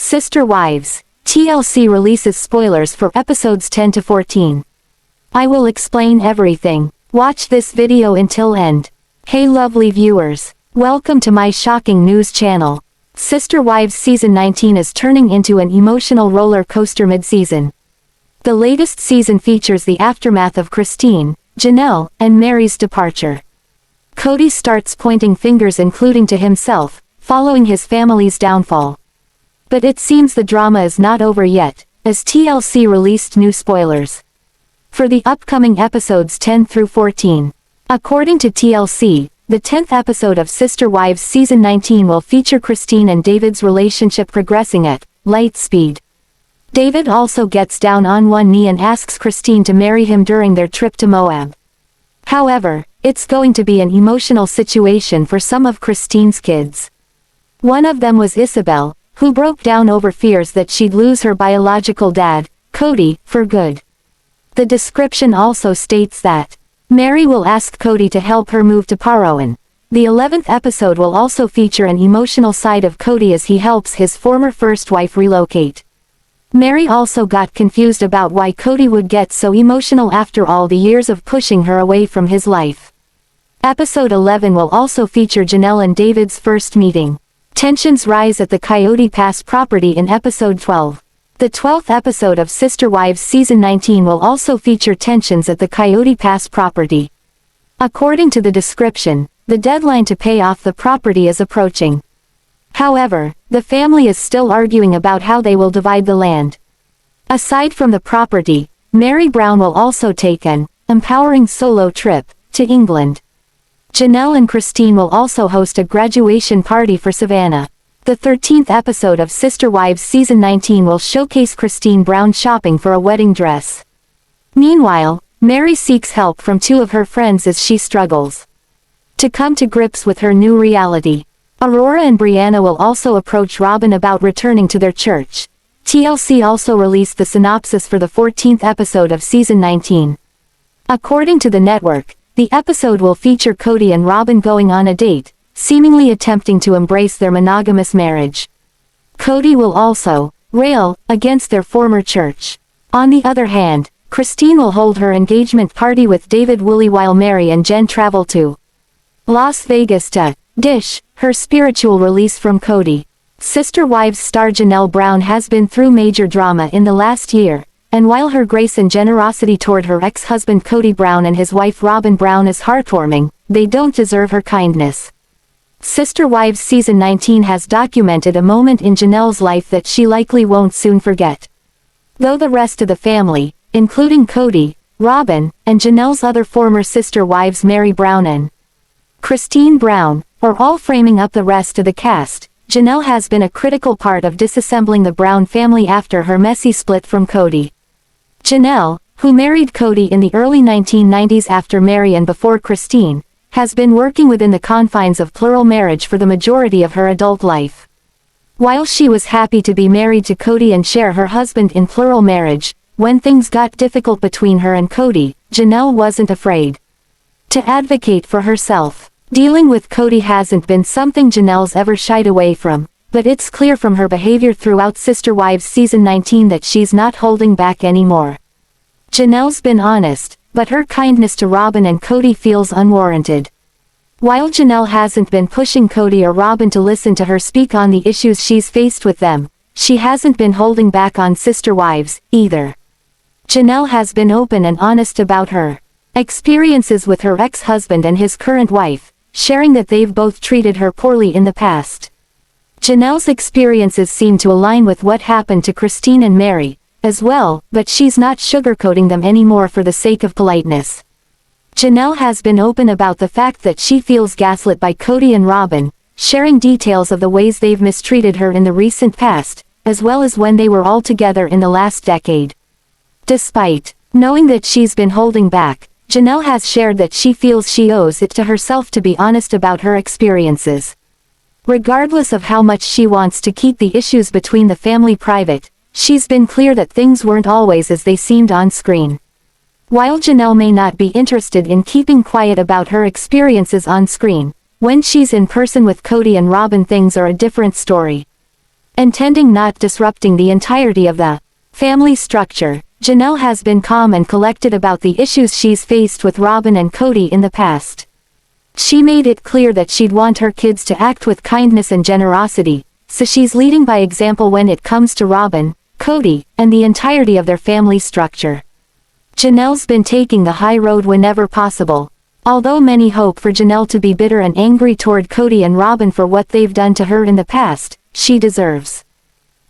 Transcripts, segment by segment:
Sister Wives, TLC releases spoilers for episodes 10 to 14. I will explain everything. Watch this video until end. Hey lovely viewers, welcome to my shocking news channel. Sister Wives Season 19 is turning into an emotional roller coaster mid-season. The latest season features the aftermath of Christine, Janelle, and Meri's departure. Kody starts pointing fingers including to himself, following his family's downfall. But it seems the drama is not over yet, as TLC released new spoilers for the upcoming episodes 10 through 14. According to TLC, the 10th episode of Sister Wives Season 19 will feature Christine and David's relationship progressing at light speed. David also gets down on one knee and asks Christine to marry him during their trip to Moab. However, it's going to be an emotional situation for some of Christine's kids. One of them was Isabel, who broke down over fears that she'd lose her biological dad, Kody, for good. The description also states that Meri will ask Kody to help her move to Parowan. The 11th episode will also feature an emotional side of Kody as he helps his former first wife relocate. Meri also got confused about why Kody would get so emotional after all the years of pushing her away from his life. Episode 11 will also feature Janelle and David's first meeting. Tensions rise at the Coyote Pass property in episode 12. The 12th episode of Sister Wives Season 19 will also feature tensions at the Coyote Pass property. According to the description, the deadline to pay off the property is approaching. However, the family is still arguing about how they will divide the land. Aside from the property, Meri Brown will also take an empowering solo trip to England. Janelle and Christine will also host a graduation party for Savannah. The 13th episode of Sister Wives Season 19 will showcase Christine Brown shopping for a wedding dress. Meanwhile, Meri seeks help from two of her friends as she struggles to come to grips with her new reality. Aurora and Brianna will also approach Robyn about returning to their church. TLC also released the synopsis for the 14th episode of Season 19. According to the network, the episode will feature Kody and Robyn going on a date, seemingly attempting to embrace their monogamous marriage. Kody will also rail against their former church. On the other hand, Christine will hold her engagement party with David Bullyi while Meri and Jen travel to Las Vegas to dish her spiritual release from Kody. Sister Wives star Janelle Brown has been through major drama in the last year, and while her grace and generosity toward her ex-husband Cody Brown and his wife Robyn Brown is heartwarming, they don't deserve her kindness. Sister Wives Season 19 has documented a moment in Janelle's life that she likely won't soon forget. Though the rest of the family, including Kody, Robyn, and Janelle's other former sister wives Meri Brown and Christine Brown, are all framing up the rest of the cast, Janelle has been a critical part of disassembling the Brown family after her messy split from Kody. Janelle, who married Kody in the early 1990s after Meri and before Christine, has been working within the confines of plural marriage for the majority of her adult life. While she was happy to be married to Kody and share her husband in plural marriage, when things got difficult between her and Kody, Janelle wasn't afraid to advocate for herself. Dealing with Kody hasn't been something Janelle's ever shied away from, but it's clear from her behavior throughout Sister Wives Season 19 that she's not holding back anymore. Janelle's been honest, but her kindness to Robyn and Kody feels unwarranted. While Janelle hasn't been pushing Kody or Robyn to listen to her speak on the issues she's faced with them, she hasn't been holding back on Sister Wives, either. Janelle has been open and honest about her experiences with her ex-husband and his current wife, sharing that they've both treated her poorly in the past. Janelle's experiences seem to align with what happened to Christine and Meri, as well, but she's not sugarcoating them anymore for the sake of politeness. Janelle has been open about the fact that she feels gaslit by Kody and Robyn, sharing details of the ways they've mistreated her in the recent past, as well as when they were all together in the last decade. Despite knowing that she's been holding back, Janelle has shared that she feels she owes it to herself to be honest about her experiences. Regardless of how much she wants to keep the issues between the family private, she's been clear that things weren't always as they seemed on screen. While Janelle may not be interested in keeping quiet about her experiences on screen, when she's in person with Kody and Robyn things are a different story. intending not disrupting the entirety of the family structure. Janelle has been calm and collected about the issues she's faced with Robyn and Kody in the past. She made it clear that she'd want her kids to act with kindness and generosity, so she's leading by example when it comes to Robyn, Kody, and the entirety of their family structure. Janelle's been taking the high road whenever possible. Although many hope for Janelle to be bitter and angry toward Kody and Robyn for what they've done to her in the past, she deserves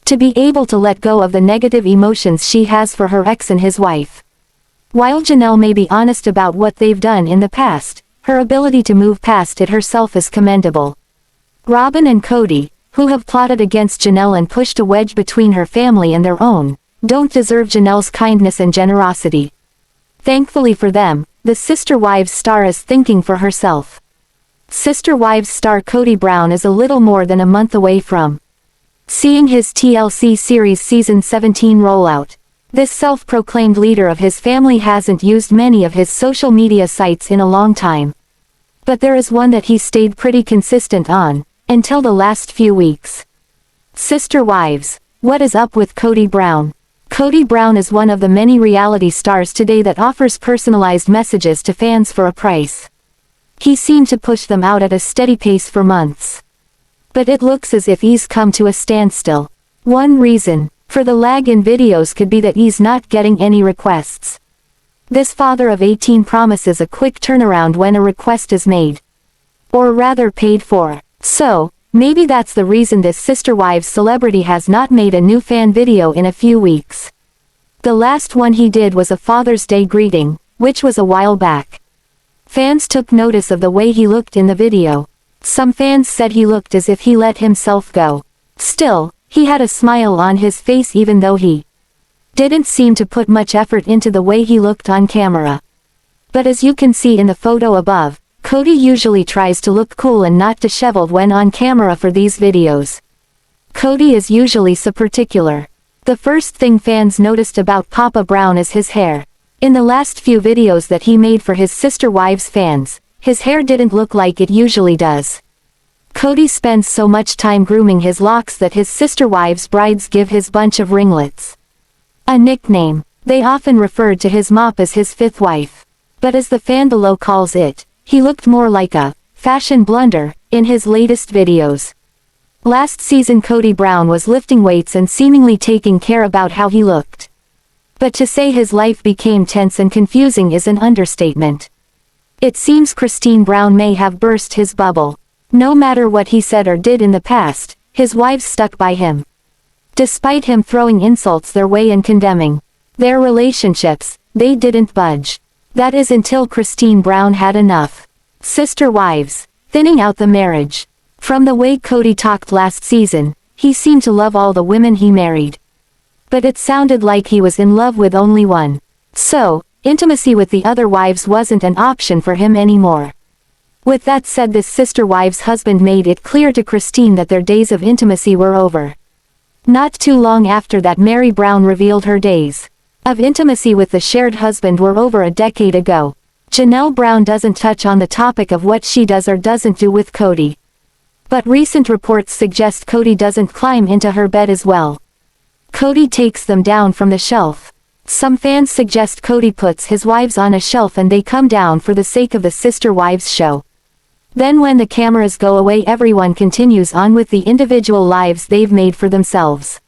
to be able to let go of the negative emotions she has for her ex and his wife. While Janelle may be honest about what they've done in the past, her ability to move past it herself is commendable. Robyn and Kody, who have plotted against Janelle and pushed a wedge between her family and their own, don't deserve Janelle's kindness and generosity. Thankfully for them, the Sister Wives star is thinking for herself. Sister Wives star Cody Brown is a little more than a month away from seeing his TLC series season 17 rollout. This self-proclaimed leader of his family hasn't used many of his social media sites in a long time. But there is one that he stayed pretty consistent on, until the last few weeks. Sister Wives, what is up with Cody Brown? Cody Brown is one of the many reality stars today that offers personalized messages to fans for a price. He seemed to push them out at a steady pace for months. But it looks as if he's come to a standstill. One reason for the lag in videos could be that he's not getting any requests. This father of 18 promises a quick turnaround when a request is made. Or rather paid for. So, maybe that's the reason this Sister Wives celebrity has not made a new fan video in a few weeks. The last one he did was a Father's Day greeting, which was a while back. Fans took notice of the way he looked in the video. Some fans said he looked as if he let himself go. Still, he had a smile on his face even though he didn't seem to put much effort into the way he looked on camera. But as you can see in the photo above, Kody usually tries to look cool and not disheveled when on camera for these videos. Kody is usually so particular. The first thing fans noticed about Papa Brown is his hair. In the last few videos that he made for his Sister Wives fans, his hair didn't look like it usually does. Kody spends so much time grooming his locks that his Sister Wives brides give his bunch of ringlets a nickname. They often referred to his mop as his fifth wife. But as the fan below calls it, he looked more like a fashion blunder in his latest videos. Last season Cody Brown was lifting weights and seemingly taking care about how he looked. But to say his life became tense and confusing is an understatement. It seems Christine Brown may have burst his bubble. No matter what he said or did in the past, his wives stuck by him. Despite him throwing insults their way and condemning their relationships, they didn't budge. That is until Christine Brown had enough. Sister Wives, thinning out the marriage. From the way Kody talked last season, he seemed to love all the women he married. But it sounded like he was in love with only one. So, intimacy with the other wives wasn't an option for him anymore. With that said, this Sister Wives husband made it clear to Christine that their days of intimacy were over. Not too long after that, Meri Brown revealed her days of intimacy with the shared husband were over a decade ago. Janelle Brown doesn't touch on the topic of what she does or doesn't do with Kody. But recent reports suggest Kody doesn't climb into her bed as well. Kody takes them down from the shelf. Some fans suggest Kody puts his wives on a shelf and they come down for the sake of the Sister Wives show. Then when the cameras go away, everyone continues on with the individual lives they've made for themselves.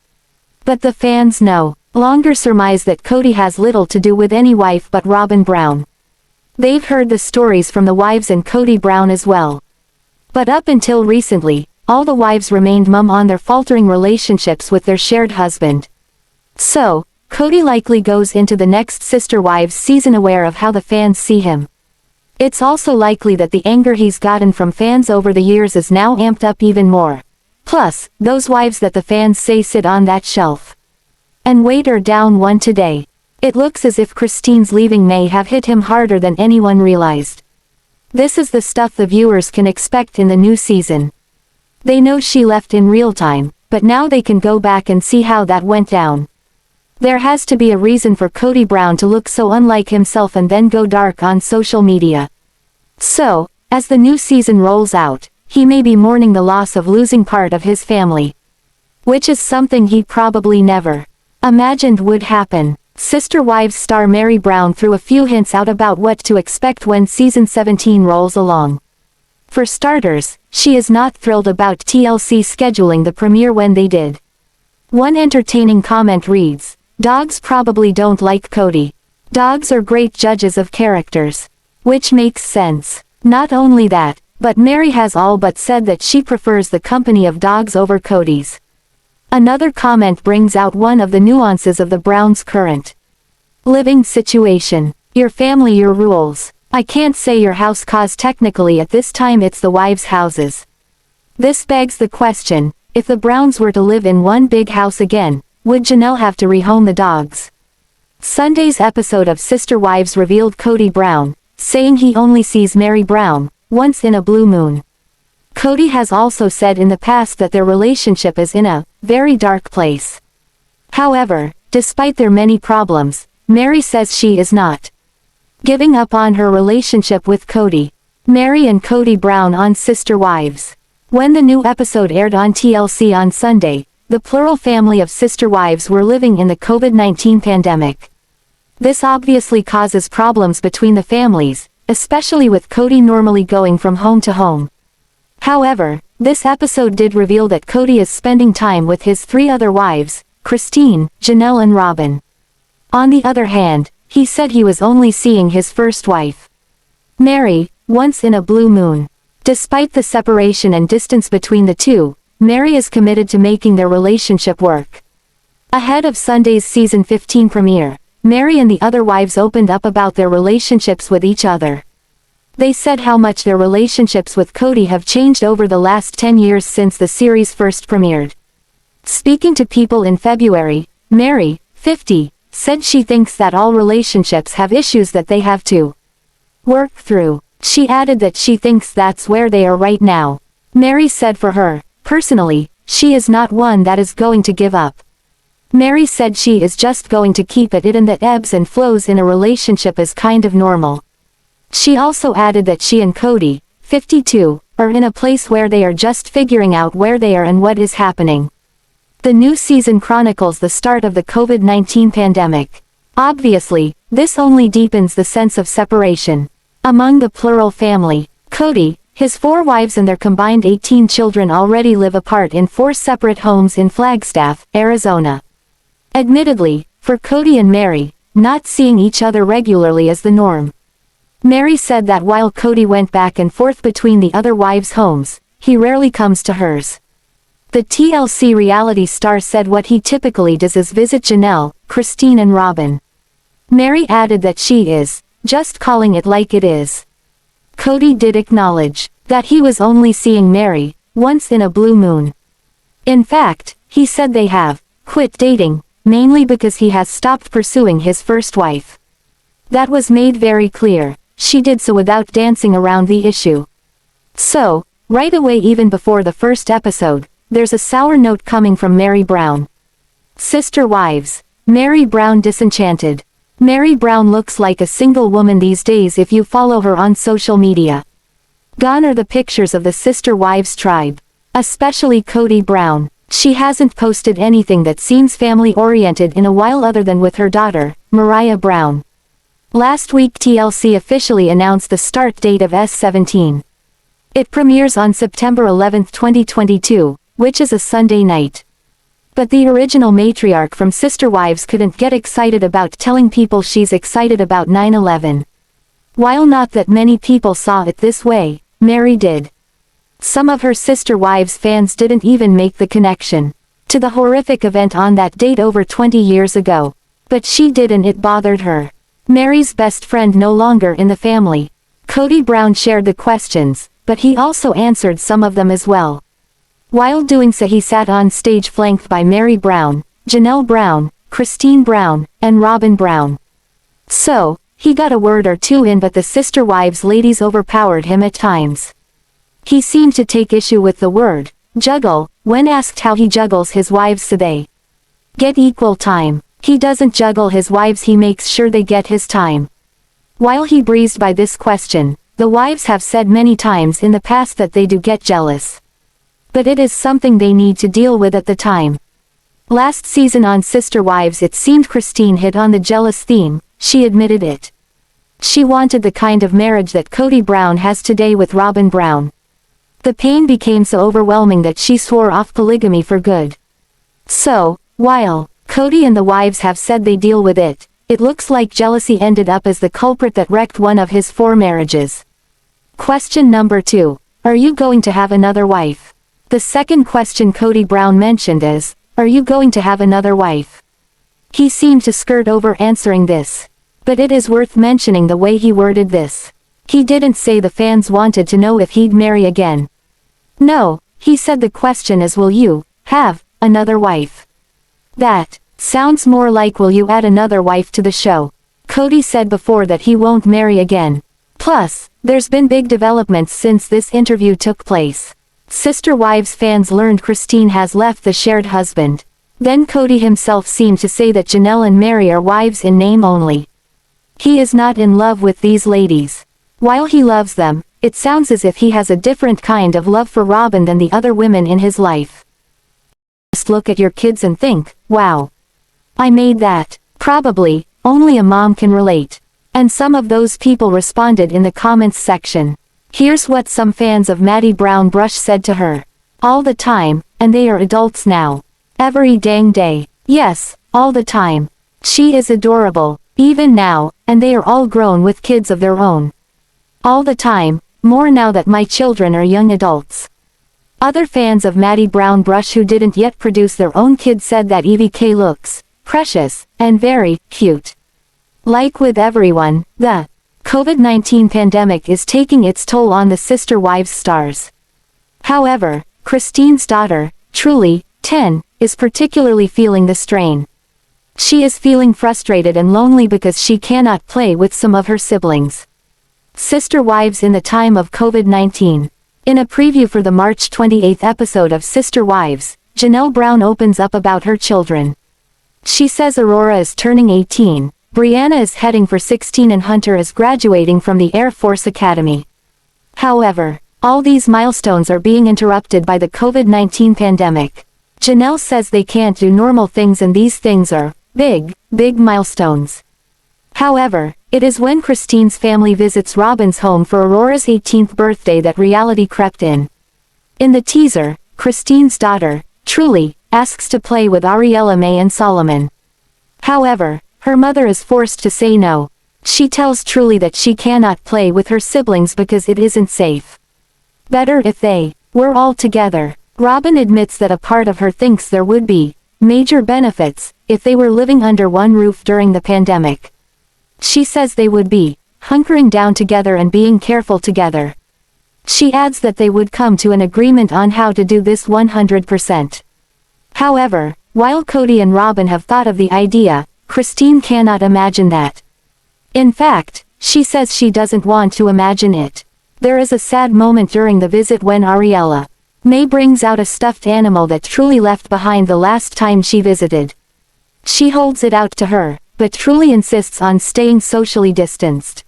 But the fans no longer surmise that Kody has little to do with any wife but Robyn Brown. They've heard the stories from the wives and Cody Brown as well. But up until recently, all the wives remained mum on their faltering relationships with their shared husband. So, Kody likely goes into the next Sister Wives season aware of how the fans see him. It's also likely that the anger he's gotten from fans over the years is now amped up even more. Plus, those wives that the fans say sit on that shelf and wait are down one today. It looks as if Christine's leaving may have hit him harder than anyone realized. This is the stuff the viewers can expect in the new season. They know she left in real time, but now they can go back and see how that went down. There has to be a reason for Cody Brown to look so unlike himself and then go dark on social media. So, as the new season rolls out, he may be mourning the loss of losing part of his family. which is something he probably never imagined would happen. Sister Wives star Meri Brown threw a few hints out about what to expect when season 17 rolls along. For starters, she is not thrilled about TLC scheduling the premiere when they did. One entertaining comment reads, "Dogs probably don't like Kody. Dogs are great judges of characters." Which makes sense. Not only that, but Meri has all but said that she prefers the company of dogs over Kody's. Another comment brings out one of the nuances of the Browns' current living situation. "Your family, your rules. I can't say your house 'cause technically at this time it's the wives' houses." This begs the question, if the Browns were to live in one big house again, would Janelle have to rehome the dogs? Sunday's episode of Sister Wives revealed Cody Brown, saying he only sees Meri Brown once in a blue moon. Kody has also said in the past that their relationship is in a very dark place. However, despite their many problems, Meri says she is not giving up on her relationship with Kody. Meri and Cody Brown on Sister Wives. When the new episode aired on TLC on Sunday, the plural family of Sister Wives were living in the COVID-19 pandemic. This obviously causes problems between the families, especially with Kody normally going from home to home. However, this episode did reveal that Kody is spending time with his three other wives, Christine, Janelle and Robyn. On the other hand, he said he was only seeing his first wife, Meri, once in a blue moon. Despite the separation and distance between the two, Meri is committed to making their relationship work. Ahead of Sunday's season 15 premiere, Meri and the other wives opened up about their relationships with each other. They said how much their relationships with Kody have changed over the last 10 years since the series first premiered. Speaking to People in February, Meri, 50, said she thinks that all relationships have issues that they have to work through. She added that she thinks that's where they are right now. Meri said for her, personally, she is not one that is going to give up. Meri said she is just going to keep at it and that ebbs and flows in a relationship is kind of normal. She also added that she and Kody, 52, are in a place where they are just figuring out where they are and what is happening. The new season chronicles the start of the COVID-19 pandemic. Obviously, this only deepens the sense of separation among the plural family. Kody, his 4 wives and their combined 18 children already live apart in 4 separate homes in Flagstaff, Arizona. Admittedly, for Kody and Meri, not seeing each other regularly is the norm. Meri said that while Kody went back and forth between the other wives' homes, he rarely comes to hers. The TLC reality star said what he typically does is visit Janelle, Christine and Robyn. Meri added that she is just calling it like it is. Kody did acknowledge that he was only seeing Meri once in a blue moon. In fact, he said they have quit dating, mainly because he has stopped pursuing his first wife. That was made very clear. She did so without dancing around the issue. So, right away even before the first episode, there's a sour note coming from Meri Brown. Sister Wives. Meri Brown disenchanted. Meri Brown looks like a single woman these days if you follow her on social media. Gone are the pictures of the Sister Wives tribe. Especially Cody Brown. She hasn't posted anything that seems family-oriented in a while other than with her daughter, Meri Brown. Last week TLC officially announced the start date of S17. It premieres on September 11, 2022, which is a Sunday night. But the original matriarch from Sister Wives couldn't get excited about telling people she's excited about 9/11. While not that many people saw it this way, Meri did. Some of her Sister Wives fans didn't even make the connection to the horrific event on that date over 20 years ago. But she did and it bothered her. Meri's best friend no longer in the family. Cody Brown shared the questions, but he also answered some of them as well. While doing so he sat on stage flanked by Meri Brown, Janelle Brown, Christine Brown, and Robyn Brown. So, he got a word or two in but the Sister Wives ladies overpowered him at times. He seemed to take issue with the word juggle when asked how he juggles his wives so they get equal time. He doesn't juggle his wives, he makes sure they get his time. While he breezed by this question, the wives have said many times in the past that they do get jealous. But it is something they need to deal with at the time. Last season on Sister Wives it seemed Christine hit on the jealous theme, she admitted it. She wanted the kind of marriage that Cody Brown has today with Robyn Brown. The pain became so overwhelming that she swore off polygamy for good. So, while Cody and the wives have said they deal with it, it looks like jealousy ended up as the culprit that wrecked one of his 4 marriages. Question number 2. Are you going to have another wife? The second question Cody Brown mentioned is, are you going to have another wife? He seemed to skirt over answering this. But it is worth mentioning the way he worded this. He didn't say the fans wanted to know if he'd marry again. No, he said the question is, will you have another wife? That sounds more like, will you add another wife to the show? Cody said before that he won't marry again. Plus, there's been big developments since this interview took place. Sister Wives fans learned Christine has left the shared husband. Then Cody himself seemed to say that Janelle and Meri are wives in name only. He is not in love with these ladies. While he loves them, it sounds as if he has a different kind of love for Robyn than the other women in his life. Just look at your kids and think, wow. I made that. Probably, only a mom can relate. And some of those people responded in the comments section. Here's what some fans of Maddie Brown Brush said to her. All the time, and they are adults now. Every dang day. Yes, all the time. She is adorable, even now, and they are all grown with kids of their own. All the time, more now that my children are young adults. Other fans of Maddie Brown Brush who didn't yet produce their own kids said that EVK looks precious and very cute. Like with everyone, the COVID-19 pandemic is taking its toll on the Sister Wives stars. However, Christine's daughter, Truly, 10, is particularly feeling the strain. She is feeling frustrated and lonely because she cannot play with some of her siblings. Sister Wives in the time of COVID-19. In a preview for the March 28 episode of Sister Wives, Janelle Brown opens up about her children. She says Aurora is turning 18, Brianna is heading for 16 and Hunter is graduating from the Air Force Academy. However, all these milestones are being interrupted by the COVID-19 pandemic. Janelle says they can't do normal things and these things are big milestones. However, it is when Christine's family visits Robyn's home for Aurora's 18th birthday that reality crept in. In the teaser, Christine's daughter, Truly, asks to play with Ariella May and Solomon. However, her mother is forced to say no. She tells Truly that she cannot play with her siblings because it isn't safe. Better if they were all together. Robyn admits that a part of her thinks there would be major benefits if they were living under one roof during the pandemic. She says they would be hunkering down together and being careful together. She adds that they would come to an agreement on how to do this 100%. However, while Cody and Robyn have thought of the idea, Christine cannot imagine that. In fact, she says she doesn't want to imagine it. There is a sad moment during the visit when Ariella May brings out a stuffed animal that Truly left behind the last time she visited. She holds it out to her, but Truly insists on staying socially distanced.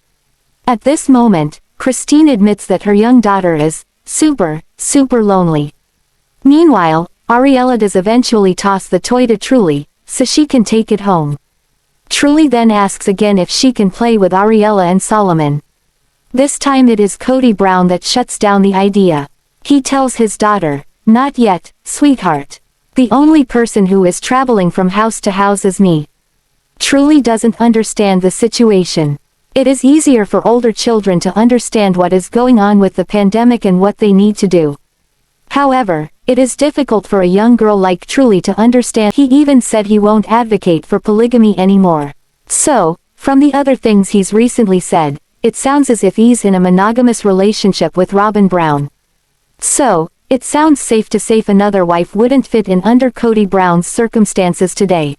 At this moment, Christine admits that her young daughter is super lonely. Meanwhile, Ariella does eventually toss the toy to Truly, so she can take it home. Truly then asks again if she can play with Ariella and Solomon. This time it is Cody Brown that shuts down the idea. He tells his daughter, "Not yet, sweetheart. The only person who is traveling from house to house is me." Truly doesn't understand the situation. It is easier for older children to understand what is going on with the pandemic and what they need to do. However, it is difficult for a young girl like Truly to understand. He even said he won't advocate for polygamy anymore. So, from the other things he's recently said, it sounds as if he's in a monogamous relationship with Robyn Brown. So, it sounds safe to say another wife wouldn't fit in under Cody Brown's circumstances today.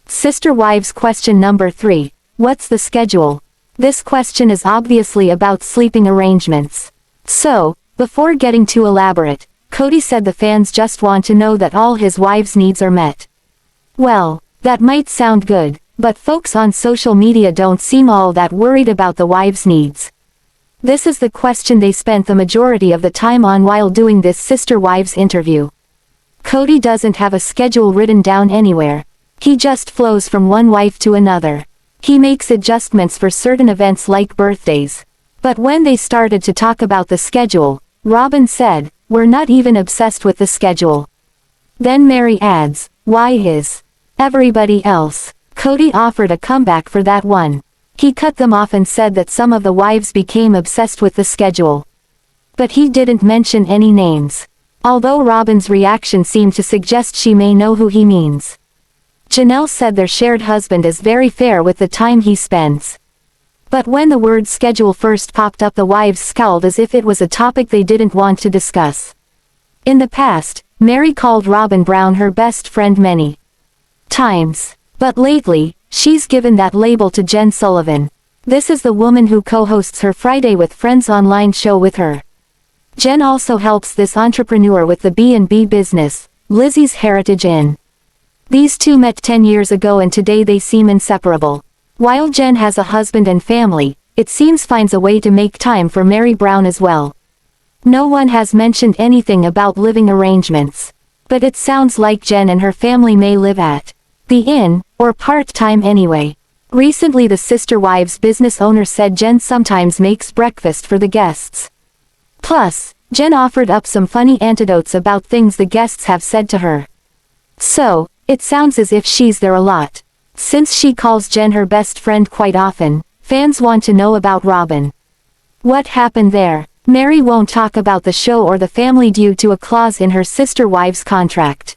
Sister Wives question number 3. What's the schedule? This question is obviously about sleeping arrangements. So, before getting too elaborate, Cody said the fans just want to know that all his wives' needs are met. Well, that might sound good, but folks on social media don't seem all that worried about the wives' needs. This is the question they spent the majority of the time on while doing this Sister Wives interview. Kody doesn't have a schedule written down anywhere. He just flows from one wife to another. He makes adjustments for certain events like birthdays. But when they started to talk about the schedule, Robyn said, "We're not even obsessed with the schedule." Then Meri adds, "Why is everybody else?" Kody offered a comeback for that one. He cut them off and said that some of the wives became obsessed with the schedule. But he didn't mention any names. Although Robyn's reaction seemed to suggest she may know who he means. Janelle said their shared husband is very fair with the time he spends. But when the word schedule first popped up, the wives scowled as if it was a topic they didn't want to discuss. In the past, Meri called Robyn Brown her best friend many times. But lately, she's given that label to Jen Sullivan. This is the woman who co-hosts her Friday with Friends online show with her. Jen also helps this entrepreneur with the B&B business, Lizzie's Heritage Inn. These two met 10 years ago and today they seem inseparable. While Jen has a husband and family, it seems finds a way to make time for Meri Brown as well. No one has mentioned anything about living arrangements. But it sounds like Jen and her family may live at the inn, or part-time anyway. Recently the Sister Wives business owner said Jen sometimes makes breakfast for the guests. Plus, Jen offered up some funny anecdotes about things the guests have said to her. So, it sounds as if she's there a lot. Since she calls Jen her best friend quite often, fans want to know about Robyn. What happened there? Meri won't talk about the show or the family due to a clause in her Sister Wives contract.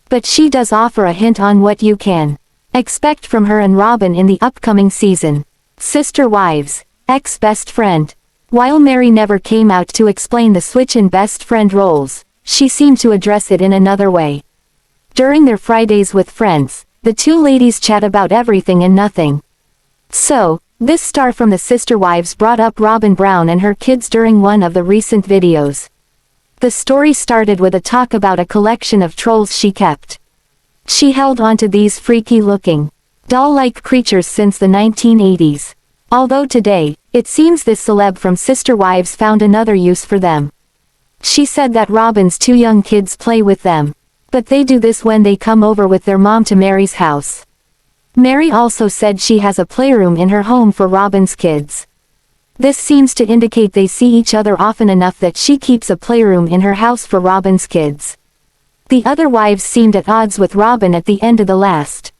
But she does offer a hint on what you can expect from her and Robyn in the upcoming season. Sister Wives, ex-best friend. While Meri never came out to explain the switch in best friend roles, she seemed to address it in another way. During their Fridays with Friends, the two ladies chat about everything and nothing. So, this star from the Sister Wives brought up Robyn Brown and her kids during one of the recent videos. The story started with a talk about a collection of trolls she kept. She held onto these freaky-looking, doll-like creatures since the 1980s. Although today, it seems this celeb from Sister Wives found another use for them. She said that Robyn's two young kids play with them. But they do this when they come over with their mom to Meri's house. Meri also said she has a playroom in her home for Robyn's kids. This seems to indicate they see each other often enough that she keeps a playroom in her house for Robyn's kids. The other wives seemed at odds with Robyn at the end of the last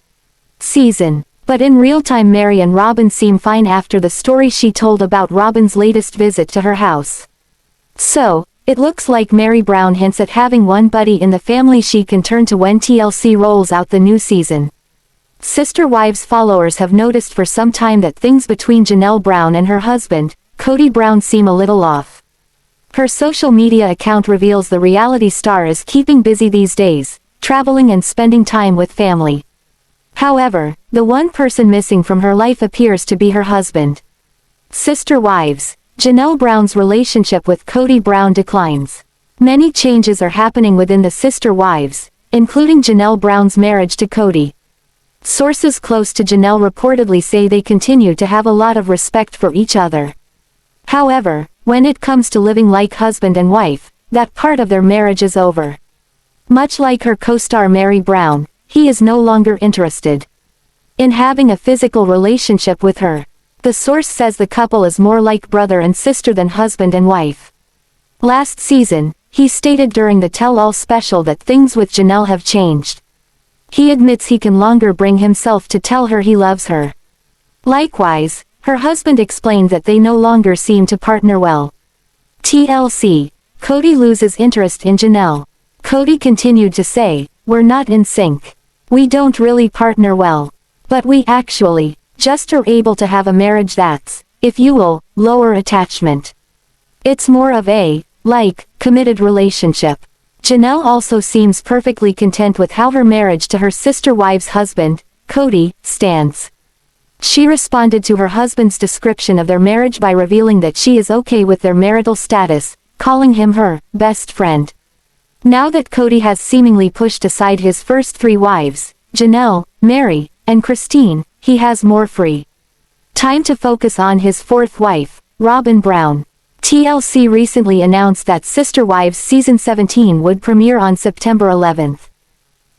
season. But in real time Meri and Robyn seem fine after the story she told about Robyn's latest visit to her house. So, it looks like Meri Brown hints at having one buddy in the family she can turn to when TLC rolls out the new season. Sister Wives followers have noticed for some time that things between Janelle Brown and her husband, Cody Brown, seem a little off. Her social media account reveals the reality star is keeping busy these days, traveling and spending time with family. However, the one person missing from her life appears to be her husband. Sister Wives, Janelle Brown's relationship with Cody Brown declines. Many changes are happening within the Sister Wives, including Janelle Brown's marriage to Kody. Sources close to Janelle reportedly say they continue to have a lot of respect for each other. However, when it comes to living like husband and wife, that part of their marriage is over. Much like her co-star Meri Brown, he is no longer interested in having a physical relationship with her. The source says the couple is more like brother and sister than husband and wife. Last season, he stated during the Tell-All special that things with Janelle have changed. He admits he can longer bring himself to tell her he loves her. Likewise, her husband explained that they no longer seem to partner well. TLC, Kody loses interest in Janelle. Kody continued to say, "We're not in sync. We don't really partner well. But we actually just are able to have a marriage that's, if you will, lower attachment. It's more of a, committed relationship." Janelle also seems perfectly content with how her marriage to her Sister Wives husband, Kody, stands. She responded to her husband's description of their marriage by revealing that she is okay with their marital status, calling him her best friend. Now that Kody has seemingly pushed aside his first three wives, Janelle, Meri, and Christine, he has more free time to focus on his fourth wife, Robyn Brown. TLC recently announced that Sister Wives Season 17 would premiere on September 11th.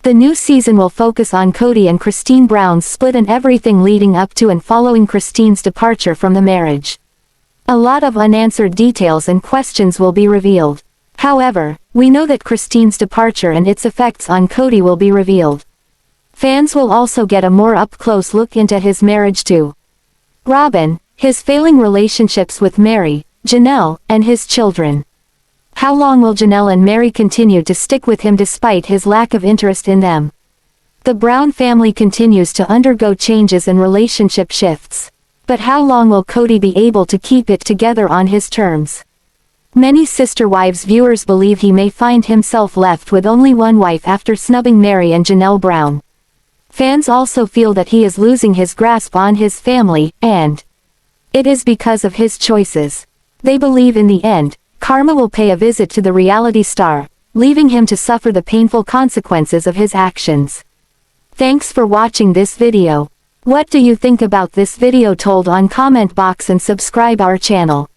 The new season will focus on Kody and Christine Brown's split and everything leading up to and following Christine's departure from the marriage. A lot of unanswered details and questions will be revealed. However, we know that Christine's departure and its effects on Kody will be revealed. Fans will also get a more up-close look into his marriage to Robyn, his failing relationships with Meri, Janelle, and his children. How long will Janelle and Meri continue to stick with him despite his lack of interest in them? The Brown family continues to undergo changes and relationship shifts. But how long will Kody be able to keep it together on his terms? Many Sister Wives viewers believe he may find himself left with only one wife after snubbing Meri and Janelle Brown. Fans also feel that he is losing his grasp on his family, and it is because of his choices. They believe in the end, karma will pay a visit to the reality star, leaving him to suffer the painful consequences of his actions. Thanks for watching this video. What do you think about this video? Told on comment box and subscribe our channel.